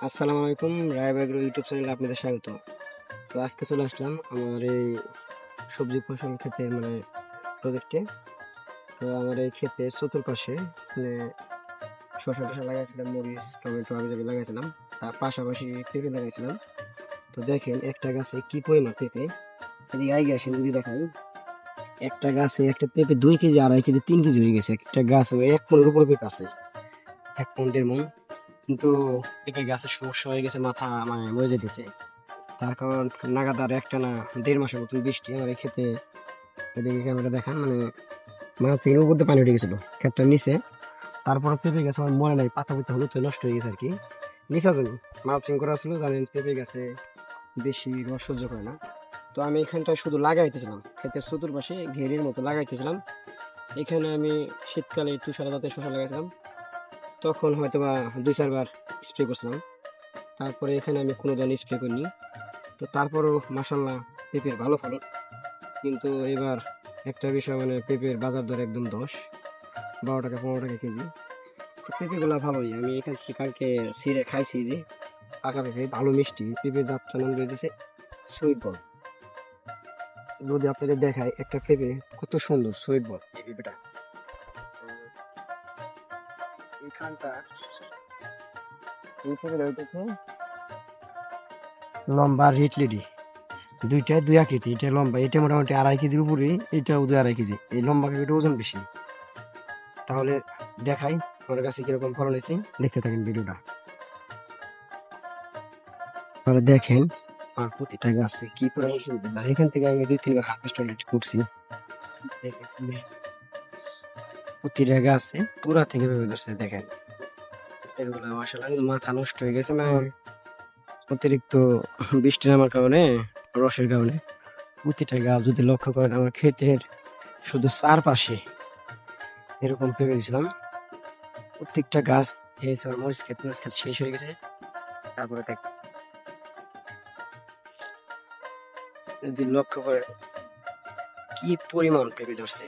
আসসালামু আলাইকুম, রায় agro YouTube চ্যানেলে আপনাদের স্বাগত। তো আজকে চলে আসলাম আমার এই সবজি ফসল ক্ষেতে প্রজেক্টে। তো আমার এই ক্ষেতে চতুর্পাশে মানে শসা টসা লাগাইছিলাম, মরিচ টমেটো আমি যেগুলো লাগাইছিলাম, তার পাশাপাশি পেঁপে লাগাইছিলাম। তো দেখেন একটা গাছে কি পরিমাণ পেঁপে, এদিকে আগে আসেন যদি দেখেন, একটা গাছে একটা পেঁপে 2 কেজি, 2.5 কেজি, 3 কেজি হয়ে গেছে। একটা গাছে 1 মনের উপরে পেঁপে আছে, 1 মন 1.5 মন। কিন্তু পেঁপে গাছের সমস্যা হয়ে গেছে, মাথা মরে যেতেছে। তার কারণ লাগাতার একটানা 1.5 মাসের মতন বৃষ্টি আমার এই ক্ষেতে। এদিকে ক্যামেরা দেখান, হচ্ছে উপর দিয়ে পানি উঠে গেছিল ক্ষেতটার নিচে। তারপরে পেঁপে গাছ আমার মরে নাই, পাতা পুতা হলুদ হয়ে নষ্ট হয়ে গেছে আর কি। নিচা জমি মালচিং করা ছিল, জানেন পেঁপে গাছে বেশি রস সহ্য করে না। তো আমি এখানটা শুধু লাগাইতেছিলাম, ক্ষেতের চতুর্পাশে ঘেরির মতো লাগাইতেছিলাম। এখানে আমি শীতকালে তুষার জাতের শসা লাগাইছিলাম, তখন হয়তো বা 2-4 বার স্প্রে করছিলাম। তারপরে এখানে আমি কোনো ধরনের স্প্রে করিনি। তো তারপরও মাসাল্লাহ পেঁপের ভালো ফলন। কিন্তু এবার একটা বিষয়, পেঁপের বাজার দর একদম 10-12 টাকা 15 টাকা কেজি। তো পেঁপেগুলো ভালোই, আমি এখান থেকে কালকে ছিঁড়ে খাইছি, যে পাকা পেঁপে ভালো মিষ্টি পেঁপে, জাতটা নাম রয়েছে সুইট বল। যদি আপনাদের দেখায় একটা পেঁপে কত সুন্দর সুইট বল এই পেঁপেটা। এইখানটা এই পেঁপেটা হইতেছে লম্বা রেড লেডি, দুইটা দুই আকৃতি। এটা লম্বা, এটা মোটামুটি 2.5 কেজির উপরে, এটাও 2-2.5 কেজি। এই লম্বা পেঁপেটা ওজন বেশি। তাহলে দেখাই আমার কাছে কিরকম ফলন হয়েছে, দেখতে থাকেন ভিডিওটা। তাহলে দেখেন আমার প্রতিটা গাছে কি পরিমাণ সুন্দর। এখান থেকে আমি 2-3 বার হারভেস্ট অলরেডি করছি। প্রতিটা গাছে পুরা থেকে ভেবে ধরছে, দেখেন এগুলো মাশাআল্লাহ মাথা নষ্ট হয়ে গেছে। অতিরিক্ত বৃষ্টি নামার কারণে, রসের কারণে প্রতিটা গাছ যদি লক্ষ্য করেন আমার ক্ষেতের শুধু চারপাশে এরকম পেয়েছিলাম। প্রত্যেকটা গাছ এই মরিচ ক্ষেত শেষ হয়ে গেছে। তারপরে যদি লক্ষ্য করে কি পরিমাণ পেঁপে ধরছে,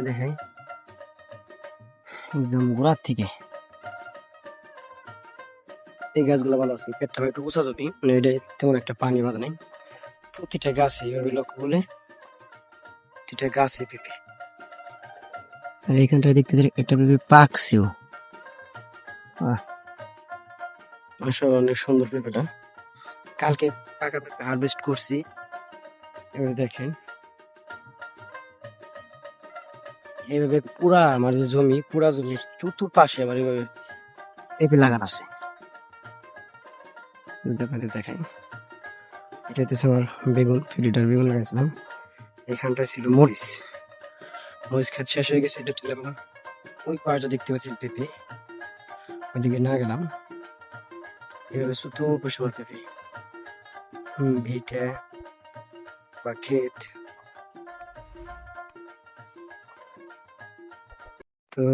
দেখেন একদম গোড়ার থেকে। এই গাছগুলো ভালো আছে, পেটটা একটু উঁচা জমি, এটা তেমন একটা পানি বাঁধা নেই। প্রতিটা গাছে এইভাবে লক্ষ্য করলে প্রতিটা গাছে পেঁপে। আর এইখানটায় দেখতে একটা পেঁপে পাকছেও। আসলে অনেক সুন্দর পেঁপেটা। কালকে পাকা পেঁপে হারভেস্ট করছি। এবার দেখেন এইভাবে পুরা আমার যে জমি, পুরা জমির চতুর্পাশে আমার এইভাবে পেঁপে লাগানো আছে। দেখাই, এটা হচ্ছে আমার বেগুন, 2 লিটার বেগুন লাগাইছিলাম। এখানটায় ছিল মরিচ, মরিচ খেত শেষ হয়ে গেছে, এটা তুলে গেলাম। ওই পাড়টা দেখতে পাচ্ছি পেঁপে, ওইদিকে না গেলাম। এভাবে চতুর্পাশে আমার পেঁপে, ভিটা বা ক্ষেত। তো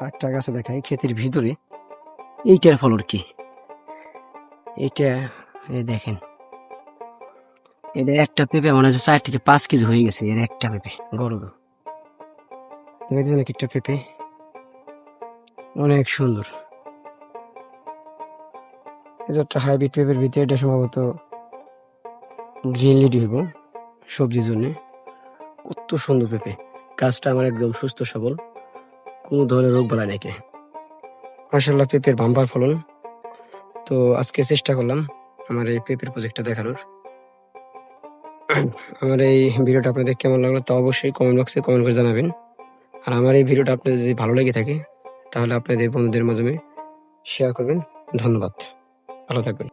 একটা গাছে দেখাই ক্ষেতের ভিতরে এইটার ফলন কি, এটা দেখেন, এটা একটা পেঁপে মনে হচ্ছে 4 থেকে 5 কেজি হয়ে গেছে। এর একটা পেঁপে গরম, একটা পেঁপে অনেক সুন্দর। এই যে একটা হাইব্রিড পেঁপের ভিতরে, এটা সম্ভবত গ্রিন লিডি হইব সবজির জন্য। কত সুন্দর পেঁপে, গাছটা আমার একদম সুস্থ সবল, কোনো ধরনের রোগ বালাই নাকি। মাশাআল্লাহ পেঁপের বাম্পার ফলন। তো আজকে চেষ্টা করলাম আমার এই পেঁপের প্রজেক্টটা দেখানোর। আমার এই ভিডিওটা আপনাদের কেমন লাগলো তা অবশ্যই কমেন্ট বক্সে কমেন্ট করে জানাবেন। আর আমার এই ভিডিওটা আপনাদের যদি ভালো লেগে থাকে তাহলে আপনাদের বন্ধুদের মাধ্যমে শেয়ার করবেন। ধন্যবাদ, ভালো থাকবেন।